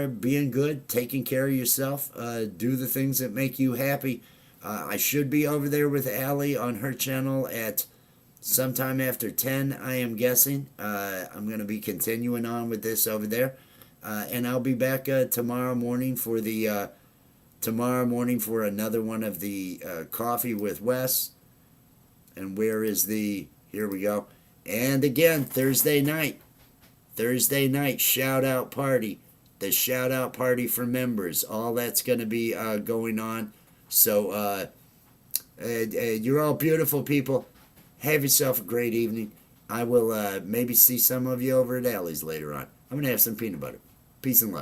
being good, taking care of yourself. Do the things that make you happy. I should be over there with Allie on her channel at sometime after 10, I am guessing. I'm going to be continuing on with this over there. And I'll be back tomorrow morning for another one of the Coffee with Wes. And where is here we go. And again, Thursday night, shout out party. The shout out party for members. All that's going to be going on. So you're all beautiful people. Have yourself a great evening. I will maybe see some of you over at Allie's later on. I'm going to have some peanut butter. Peace and love.